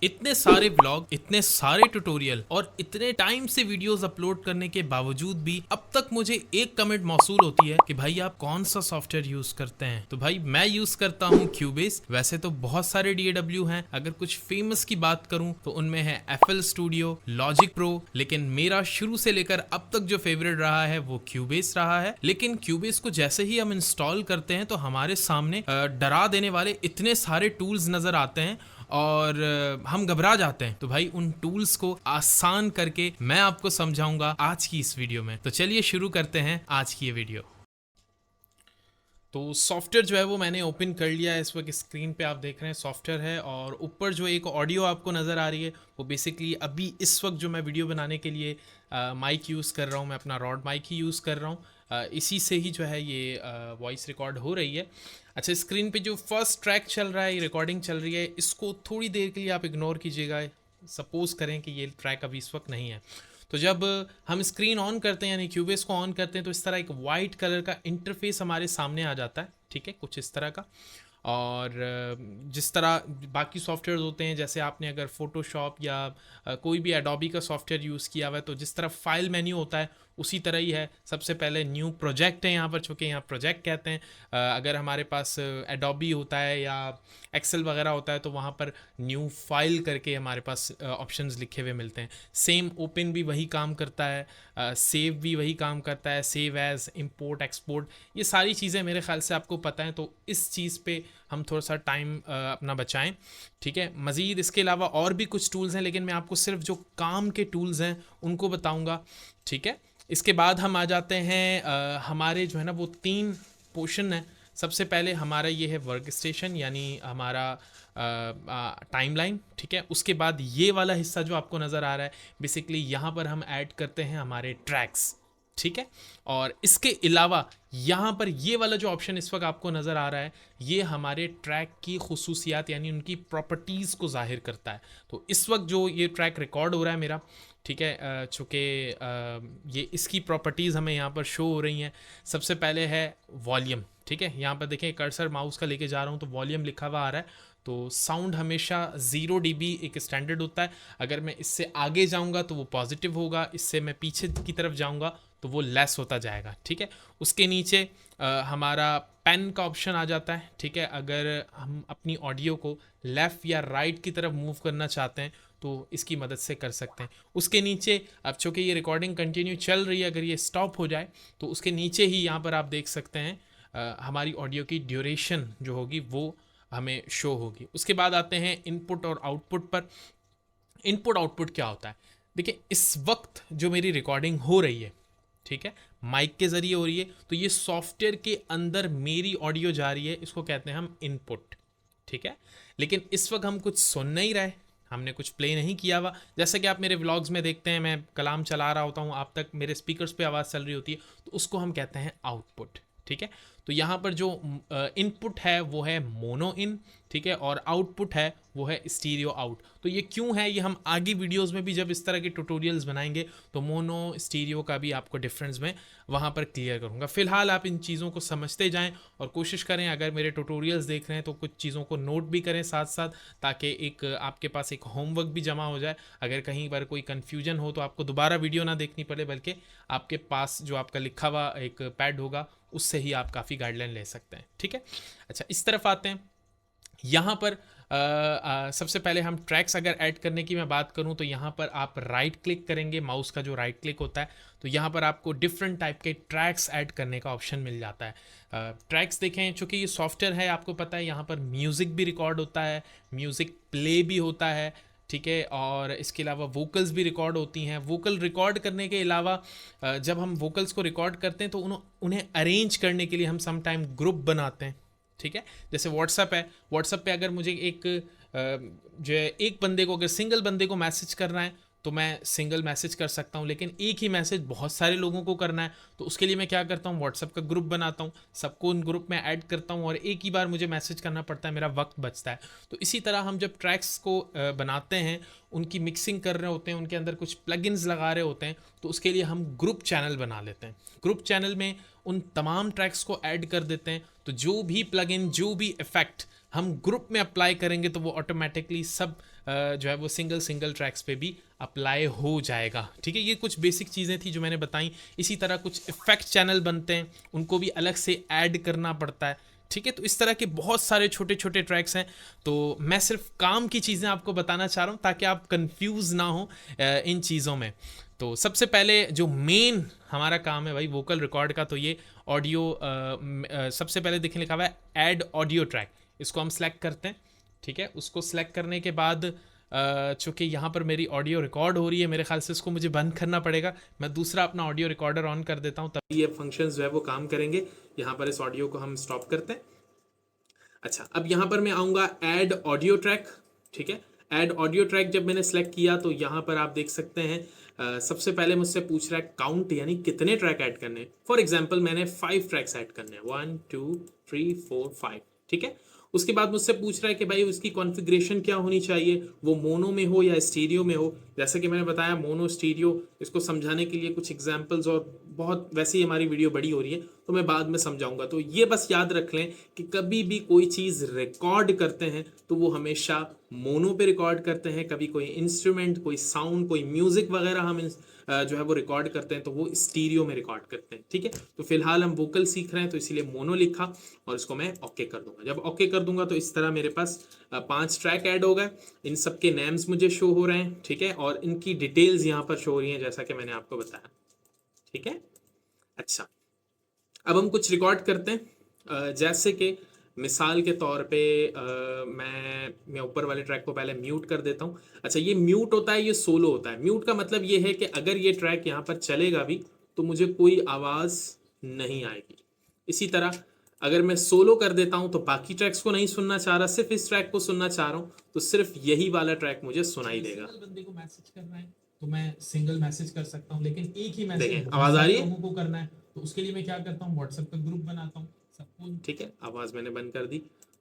इतने सारे ब्लॉग, इतने सारे ट्यूटोरियल और इतने टाइम से वीडियोस अपलोड करने के बावजूद भी अब तक मुझे एक कमेंट मौसूल होती है कि भाई आप कौन सा सॉफ्टवेयर यूज करते हैं। तो भाई मैं यूज करता हूँ क्यूबेस। वैसे तो बहुत सारे DAW हैं, अगर कुछ फेमस की बात करूं तो उनमें है FL स्टूडियो, लॉजिक प्रो, लेकिन मेरा शुरू से लेकर अब तक जो फेवरेट रहा है वो क्यूबेस रहा है। लेकिन क्यूबेस को जैसे ही हम इंस्टॉल करते हैं तो हमारे सामने डरा देने वाले इतने सारे टूल्स नजर आते हैं और हम घबरा जाते हैं। तो भाई उन टूल्स को आसान करके मैं आपको समझाऊंगा आज की इस वीडियो में। तो चलिए शुरू करते हैं आज की ये वीडियो। तो सॉफ्टवेयर जो है वो मैंने ओपन कर लिया है। इस वक्त स्क्रीन पे आप देख रहे हैं सॉफ्टवेयर है, और ऊपर जो एक ऑडियो आपको नज़र आ रही है वो बेसिकली अभी इस वक्त जो मैं वीडियो बनाने के लिए माइक यूज़ कर रहा हूँ, मैं अपना रॉड माइक ही यूज़ कर रहा हूँ। इसी से ही जो है ये वॉइस रिकॉर्ड हो रही है। अच्छा, स्क्रीन पे जो फर्स्ट ट्रैक चल रहा है, ये रिकॉर्डिंग चल रही है, इसको थोड़ी देर के लिए आप इग्नोर कीजिएगा। सपोज करें कि ये ट्रैक अभी इस वक्त नहीं है। तो जब हम स्क्रीन ऑन करते हैं यानी क्यूबेस को ऑन करते हैं तो इस तरह एक वाइट कलर का इंटरफेस हमारे सामने आ जाता है, ठीक है, कुछ इस तरह का। और जिस तरह बाकी सॉफ्टवेयर होते हैं, जैसे आपने अगर फोटोशॉप या कोई भी एडोबी का सॉफ्टवेयर यूज़ किया हुआ है तो जिस तरह फाइल मेन्यू होता है उसी तरह ही है। सबसे पहले न्यू प्रोजेक्ट है यहाँ पर, चूँकि यहाँ प्रोजेक्ट कहते हैं। अगर हमारे पास एडोबी होता है या एक्सेल वगैरह होता है तो वहाँ पर न्यू फाइल करके हमारे पास ऑप्शंस लिखे हुए मिलते हैं। सेम ओपन भी वही काम करता है, सेव भी वही काम करता है, सेव एज, इंपोर्ट, एक्सपोर्ट, ये सारी चीज़ें मेरे ख्याल से आपको पता है। तो इस चीज़ पे हम थोड़ा सा टाइम अपना बचाएं, ठीक है। मज़ीद इसके अलावा और भी कुछ टूल्स हैं, लेकिन मैं आपको सिर्फ जो काम के टूल्स हैं उनको बताऊंगा, ठीक है। इसके बाद हम आ जाते हैं हमारे जो है ना वो 3 पोर्शन है। सबसे पहले हमारा ये है वर्क स्टेशन यानी हमारा टाइमलाइन, ठीक है। उसके बाद ये वाला हिस्सा जो आपको नज़र आ रहा है, बेसिकली यहाँ पर हम ऐड करते हैं हमारे ट्रैक्स, ठीक है। और इसके अलावा यहाँ पर ये वाला जो ऑप्शन इस वक्त आपको नज़र आ रहा है, ये हमारे ट्रैक की खुसूसियात यानी उनकी प्रॉपर्टीज़ को जाहिर करता है। तो इस वक्त जो ये ट्रैक रिकॉर्ड हो रहा है मेरा, ठीक है, चूँकि ये इसकी प्रॉपर्टीज़ हमें यहाँ पर शो हो रही हैं। सबसे पहले है वॉल्यूम, ठीक है। यहाँ पर देखें कर्सर माउस का लेके जा रहा हूँ तो वॉल्यूम लिखा हुआ आ रहा है। तो साउंड हमेशा 0 dB एक स्टैंडर्ड होता है। अगर मैं इससे आगे जाऊँगा तो वो पॉजिटिव होगा, इससे मैं पीछे की तरफ जाऊँगा तो वो लेस होता जाएगा, ठीक है। उसके नीचे हमारा पेन का ऑप्शन आ जाता है, ठीक है। अगर हम अपनी ऑडियो को लेफ़्ट या राइट की तरफ मूव करना चाहते हैं तो इसकी मदद से कर सकते हैं। उसके नीचे अब चूँकि ये रिकॉर्डिंग कंटिन्यू चल रही है, अगर ये स्टॉप हो जाए तो उसके नीचे ही यहाँ पर आप देख सकते हैं हमारी ऑडियो की ड्यूरेशन जो होगी वो हमें शो होगी। उसके बाद आते हैं इनपुट और आउटपुट पर। इनपुट आउटपुट क्या होता है? देखिए, इस वक्त जो मेरी रिकॉर्डिंग हो रही है, ठीक है, माइक के ज़रिए हो रही है, तो ये सॉफ्टवेयर के अंदर मेरी ऑडियो जा रही है, इसको कहते हैं हम इनपुट, ठीक है। लेकिन इस वक्त हम कुछ सुन नहीं रहे, हमने कुछ प्ले नहीं किया हुआ। जैसे कि आप मेरे व्लॉग्स में देखते हैं, मैं कलाम चला रहा होता हूँ, आप तक मेरे स्पीकर्स पे आवाज़ चल रही होती है, तो उसको हम कहते हैं आउटपुट, ठीक है। तो यहाँ पर जो इनपुट है वो है मोनो इन, ठीक है, और आउटपुट है वो है स्टीरियो आउट। तो ये क्यों है, ये हम आगे वीडियोस में भी जब इस तरह के ट्यूटोरियल्स बनाएंगे तो मोनो स्टीरियो का भी आपको डिफरेंस में वहाँ पर क्लियर करूँगा। फिलहाल आप इन चीज़ों को समझते जाएं और कोशिश करें, अगर मेरे ट्यूटोरियल्स देख रहे हैं तो कुछ चीज़ों को नोट भी करें साथ साथ, ताकि एक आपके पास एक होमवर्क भी जमा हो जाए। अगर कहीं पर कोई कन्फ्यूजन हो तो आपको दोबारा वीडियो ना देखनी पड़े, बल्कि आपके पास जो आपका लिखा हुआ एक पैड होगा उससे ही आप काफ़ी गाइडलाइन ले सकते हैं, ठीक है। अच्छा, इस तरफ आते हैं। यहाँ पर सबसे पहले हम ट्रैक्स अगर ऐड करने की मैं बात करूँ तो यहाँ पर आप राइट क्लिक करेंगे, माउस का जो राइट क्लिक होता है, तो यहाँ पर आपको डिफरेंट टाइप के ट्रैक्स ऐड करने का ऑप्शन मिल जाता है। ट्रैक्स देखें, चूँकि ये सॉफ्टवेयर है, आपको पता है यहाँ पर म्यूज़िक भी रिकॉर्ड होता है, म्यूज़िक प्ले भी होता है, ठीक है, और इसके अलावा वोकल्स भी रिकॉर्ड होती हैं। वोकल रिकॉर्ड करने के अलावा जब हम वोकल्स को रिकॉर्ड करते हैं तो उन्हें अरेंज करने के लिए हम सम टाइम ग्रुप बनाते हैं, ठीक है। जैसे व्हाट्सअप है, व्हाट्सअप पे अगर मुझे जो है एक बंदे को, अगर सिंगल बंदे को मैसेज करना है तो मैं सिंगल मैसेज कर सकता हूँ, लेकिन एक ही मैसेज बहुत सारे लोगों को करना है तो उसके लिए मैं क्या करता हूँ, व्हाट्सअप का ग्रुप बनाता हूँ, सबको उन ग्रुप में ऐड करता हूँ और एक ही बार मुझे मैसेज करना पड़ता है, मेरा वक्त बचता है। तो इसी तरह हम जब ट्रैक्स को बनाते हैं, उनकी मिक्सिंग कर रहे होते हैं, उनके अंदर कुछ प्लगइन्स लगा रहे होते हैं, तो उसके लिए हम ग्रुप चैनल बना लेते हैं। ग्रुप चैनल में उन तमाम ट्रैक्स को ऐड कर देते हैं, तो जो भी प्लगइन, जो भी इफेक्ट हम ग्रुप में अप्लाई करेंगे तो वो ऑटोमेटिकली सब जो है वो सिंगल सिंगल ट्रैक्स पे भी अप्लाई हो जाएगा। ठीक है, ये कुछ बेसिक चीज़ें थी जो मैंने बताई। इसी तरह कुछ इफ़ेक्ट चैनल बनते हैं, उनको भी अलग से ऐड करना पड़ता है। ठीक है, तो इस तरह के बहुत सारे छोटे छोटे ट्रैक्स हैं। तो मैं सिर्फ काम की चीज़ें आपको बताना चाह रहा हूँ ताकि आप कंफ्यूज ना हो इन चीज़ों में। तो सबसे पहले जो मेन हमारा काम है भाई वोकल रिकॉर्ड का, तो ये ऑडियो सबसे पहले देखने लिखा हुआ है ऐड ऑडियो ट्रैक, इसको हम सेलेक्ट करते हैं। ठीक है, उसको सेलेक्ट करने के बाद चूँकि यहाँ पर मेरी ऑडियो रिकॉर्ड हो रही है, मेरे ख्याल से इसको मुझे बंद करना पड़ेगा। मैं दूसरा अपना ऑडियो रिकॉर्डर ऑन कर देता हूँ, तभी ये फंक्शंस जो है वो काम करेंगे। यहाँ पर इस ऑडियो को हम स्टॉप करते हैं। अच्छा, अब यहाँ पर मैं आऊँगा ऐड ऑडियो ट्रैक। ठीक है, ऐड ऑडियो ट्रैक जब मैंने सेलेक्ट किया तो यहाँ पर आप देख सकते हैं सबसे पहले मुझसे पूछ रहा है काउंट, यानी कितने ट्रैक ऐड करने हैं। फॉर एग्जाम्पल मैंने 5 ट्रैक्स ऐड करने हैं, 1 2 3 4 5। ठीक है, उसके बाद मुझसे पूछ रहा है कि भाई उसकी कॉन्फ़िगरेशन क्या होनी चाहिए, वो मोनो में हो या स्टीरियो में हो। जैसे कि मैंने बताया मोनो स्टीरियो, इसको समझाने के लिए कुछ एग्जांपल्स, और बहुत वैसे ही हमारी वीडियो बड़ी हो रही है तो मैं बाद में समझाऊंगा। तो ये बस याद रख लें कि कभी भी कोई चीज़ रिकॉर्ड करते हैं तो वो हमेशा मोनो पे रिकॉर्ड करते हैं। कभी कोई इंस्ट्रूमेंट, कोई साउंड, कोई म्यूज़िक वगैरह हम जो है वो रिकॉर्ड करते हैं तो वो स्टीरियो में रिकॉर्ड करते हैं। ठीक है, तो फिलहाल हम वोकल सीख रहे हैं तो इसीलिए मोनो लिखा और इसको मैं ओके कर दूंगा। जब ओके कर दूंगा तो इस तरह मेरे पास 5 ट्रैक ऐड हो गए। इन सब के नेम्स मुझे शो हो रहे हैं। ठीक है, और इनकी डिटेल्स यहाँ पर शो हो रही हैं जैसा कि मैंने आपको बताया। ठीक है, अच्छा, अब हम कुछ रिकॉर्ड करते हैं। जैसे कि मिसाल के तौर पे मैं ऊपर वाले ट्रैक को पहले म्यूट कर देता हूँ। अच्छा, ये म्यूट होता है, ये सोलो होता है। म्यूट का मतलब ये है कि अगर ये ट्रैक यहाँ पर चलेगा भी तो मुझे कोई आवाज़ नहीं आएगी। इसी तरह अगर मैं सोलो कर देता हूँ तो बाकी ट्रैक्स को नहीं सुनना चाह रहा, सिर्फ इस ट्रैक को सुनना चाह रहा हूँ, तो सिर्फ यही वाला ट्रैक मुझे सुनाई देगा। बंदे को मैसेज करना है तो मैं सिंगल मैसेज कर सकता हूँ, लेकिन एक ही मैसेज देखें, बहुत आवाज़ आ सारे रही है? लोगों को करना है तो उसके लिए मैं क्या करता हूँ, व्हाट्सएप का ग्रुप बनाता हूँ सबको। ठीक है, आवाज़ मैंने बंद कर दी।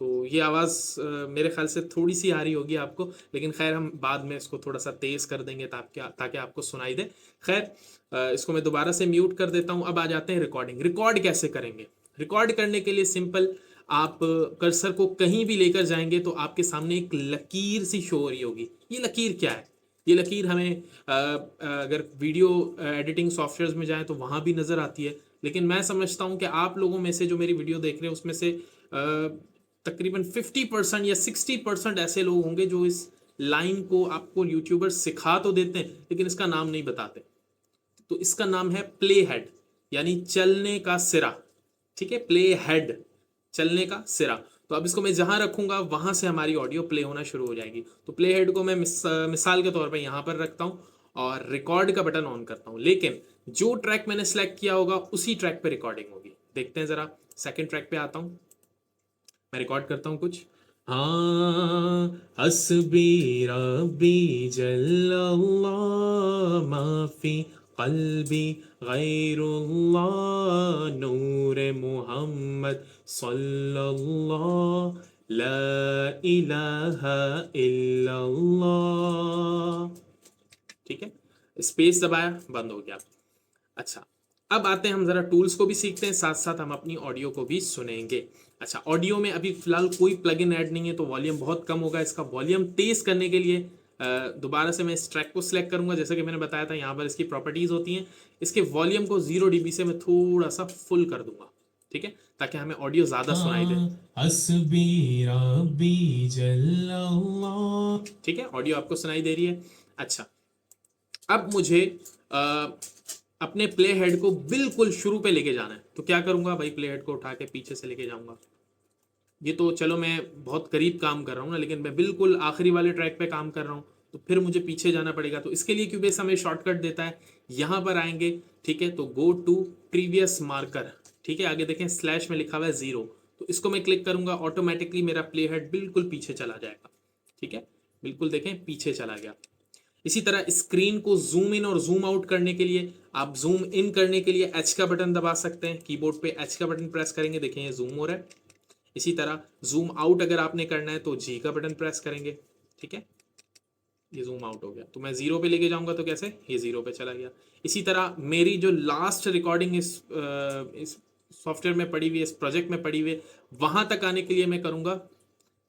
तो ये आवाज़ मेरे ख्याल से थोड़ी सी आ रही होगी आपको, लेकिन खैर हम बाद में इसको थोड़ा सा तेज़ कर देंगे ताकि आपको सुनाई दे। खैर इसको मैं दोबारा से म्यूट कर देता हूँ। अब आ जाते हैं रिकॉर्डिंग। रिकॉर्ड कैसे करेंगे? रिकॉर्ड करने के लिए सिंपल, आप कर्सर को कहीं भी लेकर जाएंगे तो आपके सामने एक लकीर सी शो हो रही होगी। ये लकीर क्या है? ये लकीर हमें अगर वीडियो एडिटिंग सॉफ्टवेयर में जाए तो वहाँ भी नज़र आती है, लेकिन मैं समझता हूँ कि आप लोगों में से जो मेरी वीडियो देख रहे हैं उसमें से तकरीबन 50% या 60% ऐसे लोग होंगे जो इस लाइन को आपको यूट्यूबर सिखा तो देते हैं लेकिन इसका नाम नहीं बताते। तो इसका नाम है प्ले हेड, यानी चलने का सिरा। ठीक है, प्ले हेड, चलने का सिरा। तो अब इसको मैं जहां रखूंगा वहां से हमारी ऑडियो प्ले होना शुरू हो जाएगी। तो प्ले हेड को मैं मिसाल के तौर पे यहां पर रखता हूं और रिकॉर्ड का बटन ऑन करता हूं, लेकिन जो ट्रैक मैंने सेलेक्ट किया होगा उसी ट्रैक पे रिकॉर्डिंग होगी। देखते हैं जरा, सेकंड ट्रैक पे आता हूं, मैं रिकॉर्ड करता हूं कुछ। हाँ, हस्बी रब्बी जल्लल्लाह माफी कल्बी गैरुल्लाह नूर मुहम्मद सल्लल्लाह ला इलाहा इल्लल्लाह। ठीक है, स्पेस दबाया, बंद हो गया। अच्छा, अब आते हैं हम जरा टूल्स को भी सीखते हैं, साथ साथ हम अपनी ऑडियो को भी सुनेंगे। अच्छा, ऑडियो में अभी फिलहाल कोई प्लग इन ऐड नहीं है तो वॉल्यूम बहुत कम होगा। इसका वॉल्यूम तेज करने के लिए दोबारा से मैं इस ट्रैक को सिलेक्ट करूंगा। जैसे कि मैंने बताया था यहाँ पर इसकी प्रॉपर्टीज होती हैं। इसके वॉल्यूम को 0 dB से मैं थोड़ा सा फुल कर दूंगा। ठीक है, ताकि हमें ऑडियो ज्यादा सुनाई दे। हस्बी रब्बी जल्लल्लाह। ठीक है, ऑडियो आपको सुनाई दे रही है। अच्छा, अब मुझे अपने प्ले हेड को बिल्कुल शुरू पे लेके जाना है। तो क्या करूंगा भाई, प्ले हेड को उठा के पीछे से लेके जाऊंगा। ये तो चलो मैं बहुत करीब काम कर रहा हूँ ना, लेकिन मैं बिल्कुल आखिरी वाले ट्रैक पे काम कर रहा हूँ तो फिर मुझे पीछे जाना पड़ेगा। तो इसके लिए क्यूबेस हमें शॉर्टकट देता है, यहाँ पर आएंगे। ठीक है, तो गो टू प्रीवियस मार्कर। ठीक है, आगे देखें स्लैश में लिखा हुआ है 0, तो इसको मैं क्लिक करूंगा, ऑटोमेटिकली मेरा प्ले हेड बिल्कुल पीछे चला जाएगा। ठीक है, बिल्कुल देखें पीछे चला गया। इसी तरह स्क्रीन को जूम इन और जूम आउट करने के लिए, आप जूम इन करने के लिए एच का बटन दबा सकते हैं। कीबोर्ड पे एच का बटन प्रेस करेंगे, देखें ये जूम हो रहा है। इसी तरह जूम आउट अगर आपने करना है तो जी का बटन प्रेस करेंगे। ठीक है, ये जूम आउट हो गया। तो मैं 0 पे लेके जाऊंगा तो कैसे, ये 0 पे चला गया। इसी तरह मेरी जो लास्ट रिकॉर्डिंग इस सॉफ्टवेयर में पड़ी हुई है, इस प्रोजेक्ट में पड़ी हुई है, वहां तक आने के लिए मैं करूंगा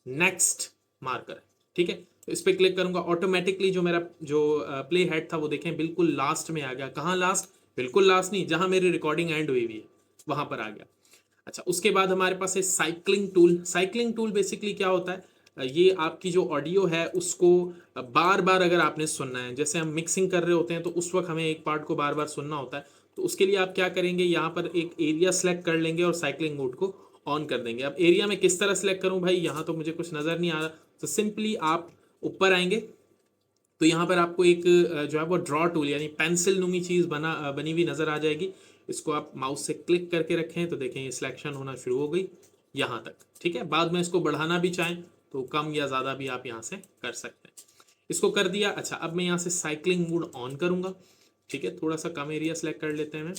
नेक्स्ट मार्कर। ठीक है, तो इस पर क्लिक करूंगा, ऑटोमेटिकली जो मेरा जो प्ले हेड था वो देखें बिल्कुल लास्ट में आ गया। कहाँ लास्ट? बिल्कुल लास्ट नहीं, जहां मेरी रिकॉर्डिंग एंड हुई हुई है वहां पर आ गया। अच्छा, उसके बाद हमारे पास है cycling tool. Cycling tool basically क्या होता है, ये आपकी जो ऑडियो है उसको बार बार अगर आपने सुनना है, जैसे हम मिक्सिंग कर रहे होते हैं तो उस वक्त हमें एक पार्ट को बार बार सुनना होता है, तो उसके लिए आप क्या करेंगे, यहाँ पर एक एरिया सेलेक्ट कर लेंगे और साइक्लिंग मोड को ऑन कर देंगे। अब एरिया में किस तरह सेलेक्ट करूं भाई, यहाँ तो मुझे कुछ नज़र नहीं आ रहा, तो सिंपली आप ऊपर आएंगे तो यहाँ पर आपको एक जो है वो ड्रॉ टूल यानी पेंसिल नुमी चीज़ बनी हुई नज़र आ जाएगी। इसको आप माउस से क्लिक करके रखें तो देखें ये सिलेक्शन होना शुरू हो गई यहाँ तक, ठीक है। बाद में इसको बढ़ाना भी चाहें तो कम या ज़्यादा भी आप यहाँ से कर सकते हैं। इसको कर दिया। अच्छा, अब मैं यहाँ से साइक्लिंग मोड ऑन करूँगा, ठीक है। थोड़ा सा कम एरिया सेलेक्ट कर लेते हैं, मैं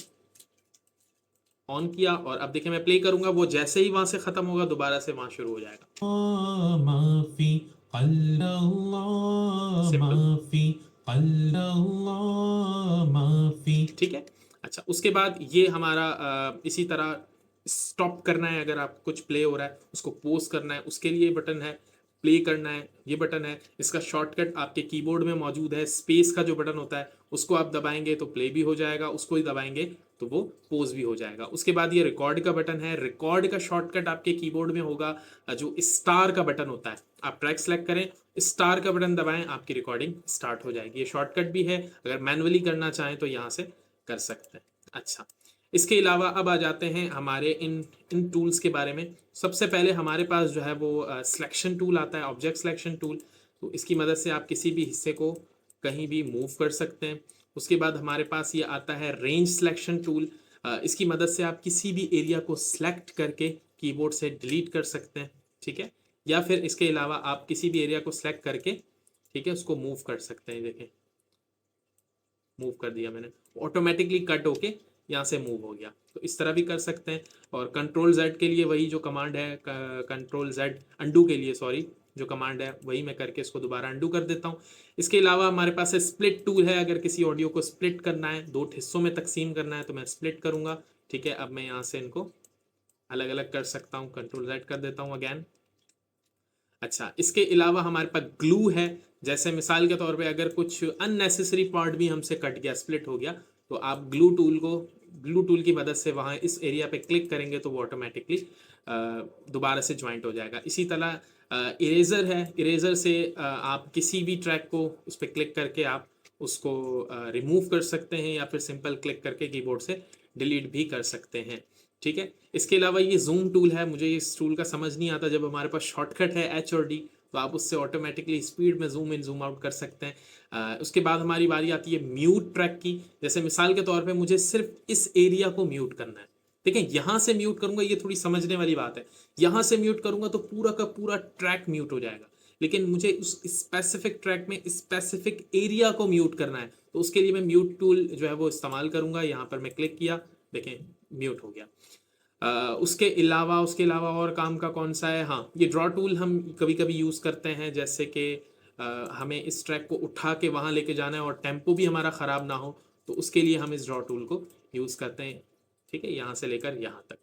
ऑन किया और अब देखिए मैं प्ले करूंगा, वो जैसे ही वहां से खत्म होगा दोबारा से वहां शुरू हो जाएगा। माफी अल्लाह, सिंपल, माफी अल्लाह, माफी। ठीक है। अच्छा, उसके बाद ये हमारा इसी तरह स्टॉप करना है, अगर आप कुछ प्ले हो रहा है उसको पोज करना है उसके लिए बटन है, प्ले करना है ये बटन है। इसका शॉर्टकट आपके कीबोर्ड में मौजूद है, स्पेस का जो बटन होता है उसको आप दबाएंगे तो प्ले भी हो जाएगा, उसको ही दबाएंगे तो वो पोज भी हो जाएगा। उसके बाद ये रिकॉर्ड का बटन है, रिकॉर्ड का शॉर्टकट आपके कीबोर्ड में होगा जो स्टार का बटन होता है, आप ट्रैक सेलेक्ट करें, स्टार का बटन दबाएं, आपकी रिकॉर्डिंग स्टार्ट हो जाएगी। ये शॉर्टकट भी है, अगर मैनुअली करना चाहें तो यहाँ से कर सकते हैं। अच्छा, इसके अलावा अब आ जाते हैं हमारे इन इन टूल्स के बारे में। सबसे पहले हमारे पास जो है वो सिलेक्शन टूल आता है, ऑब्जेक्ट सिलेक्शन टूल। तो इसकी मदद से आप किसी भी हिस्से को कहीं भी मूव कर सकते हैं। उसके बाद हमारे पास ये आता है रेंज सिलेक्शन टूल। इसकी मदद से आप किसी भी एरिया को सिलेक्ट करके कीबोर्ड से डिलीट कर सकते हैं, ठीक है। या फिर इसके अलावा आप किसी भी एरिया को सिलेक्ट करके, ठीक है, उसको मूव कर सकते हैं। देखें मूव कर दिया मैंने, ऑटोमेटिकली कट होके यहाँ से मूव हो गया। तो इस तरह भी कर सकते हैं। और कंट्रोल जेड के लिए वही जो कमांड है, कंट्रोल जेड अंडू के लिए, सॉरी, जो कमांड है वही मैं करके इसको दोबारा अंडू कर देता हूँ। इसके अलावा हमारे पास है स्प्लिट टूल है, अगर किसी ऑडियो को स्प्लिट करना है, दो हिस्सों में तकसीम करना है तो मैं स्प्लिट करूँगा, ठीक है। अब मैं यहाँ से इनको अलग अलग कर सकता हूँ, कंट्रोल जेड कर देता हूँ अगैन। अच्छा, इसके अलावा हमारे पास ग्लू है, जैसे मिसाल के तौर पे अगर कुछ अननेसेसरी पार्ट भी हमसे कट गया, स्प्लिट हो गया, तो आप ग्लू टूल की मदद से वहाँ इस एरिया पे क्लिक करेंगे तो वो ऑटोमेटिकली दोबारा से ज्वाइंट हो जाएगा। इसी तरह इरेजर है, इरेजर से आप किसी भी ट्रैक को उस पर क्लिक करके आप उसको रिमूव कर सकते हैं या फिर सिंपल क्लिक करके कीबोर्ड से डिलीट भी कर सकते हैं, ठीक है। इसके अलावा ये जूम टूल है, मुझे इस टूल का समझ नहीं आता, जब हमारे पास शॉर्टकट है एच और डी तो आप उससे ऑटोमेटिकली स्पीड में जूम इन जूम आउट कर सकते हैं। उसके बाद हमारी बारी आती है म्यूट ट्रैक की। जैसे मिसाल के तौर पे मुझे सिर्फ इस एरिया को म्यूट करना है, देखें यहाँ से म्यूट करूंगा, ये थोड़ी समझने वाली बात है, यहाँ से म्यूट करूंगा तो पूरा का पूरा ट्रैक म्यूट हो जाएगा, लेकिन मुझे उस स्पेसिफिक ट्रैक में स्पेसिफिक एरिया को म्यूट करना है तो उसके लिए मैं म्यूट टूल जो है वो इस्तेमाल करूंगा। यहाँ पर मैं क्लिक किया, देखें म्यूट हो गया। उसके अलावा और काम का कौन सा है, हाँ, ये ड्रॉ टूल हम कभी कभी यूज़ करते हैं, जैसे कि हमें इस ट्रैक को उठा के वहाँ लेके जाना है और टेम्पो भी हमारा ख़राब ना हो, तो उसके लिए हम इस ड्रॉ टूल को यूज़ करते हैं, ठीक है, यहाँ से लेकर यहाँ तक,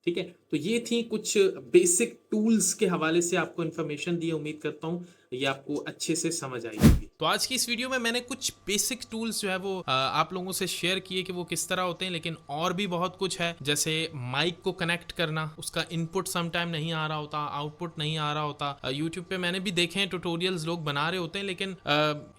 ठीक है। तो ये थी कुछ बेसिक टूल्स के हवाले से आपको इन्फॉर्मेशन दी, उम्मीद करता हूँ ये आपको अच्छे से समझ आई होगी। तो आज की इस वीडियो में मैंने कुछ बेसिक टूल्स जो है वो आप लोगों से शेयर किए कि वो किस तरह होते हैं, लेकिन और भी बहुत कुछ है, जैसे माइक को कनेक्ट करना, उसका इनपुट समटाइम नहीं आ रहा होता, आउटपुट नहीं आ रहा होता। यूट्यूब पे मैंने भी देखे हैं ट्यूटोरियल्स लोग बना रहे होते हैं, लेकिन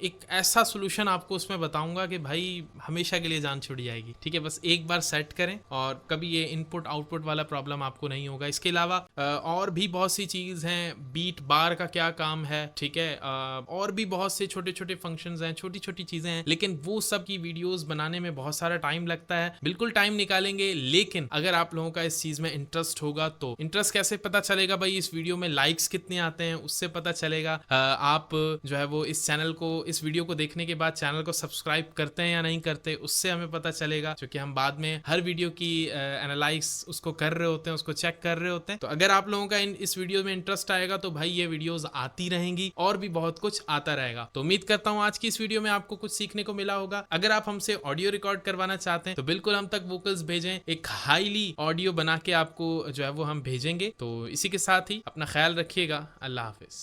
एक ऐसा सोल्यूशन आपको उसमें बताऊंगा कि भाई हमेशा के लिए जान छुट जाएगी, ठीक है। बस एक बार सेट करें और कभी ये इनपुट आउटपुट वाला प्रॉब्लम आपको नहीं होगा। इसके अलावा और भी बहुत सी चीज़ हैं, बीट बार का क्या काम है, ठीक है, और भी बहुत से छोटे छोटे फंक्शंस हैं, छोटी छोटी चीजें हैं, लेकिन वो सब की वीडियोस बनाने में बहुत सारा टाइम लगता है। बिल्कुल टाइम निकालेंगे, लेकिन अगर आप लोगों का इस चीज में इंटरेस्ट होगा तो इंटरेस्ट कैसे पता चलेगा भाई, इस वीडियो में लाइक्स कितने आते हैं उससे पता चलेगा। आप जो है वो इस चैनल को, इस वीडियो को देखने के बाद चैनल को सब्सक्राइब करते हैं या नहीं करते, उससे हमें पता चलेगा, क्योंकि हम बाद में हर वीडियो की एनालाइज उसको कर रहे होते हैं, उसको चेक कर रहे होते हैं। तो अगर आप लोगों का इस वीडियो में इंटरेस्ट आएगा तो भाई ये वीडियोस आती रहेंगी और भी बहुत कुछ आता रहेगा। तो उम्मीद करता हूं आज की इस वीडियो में आपको कुछ सीखने को मिला होगा। अगर आप हमसे ऑडियो रिकॉर्ड करवाना चाहते हैं तो बिल्कुल हम तक वोकल्स भेजें, एक हाईली ऑडियो बना के आपको जो है वो हम भेजेंगे। तो इसी के साथ ही अपना ख्याल रखिएगा। अल्लाह हाफिज।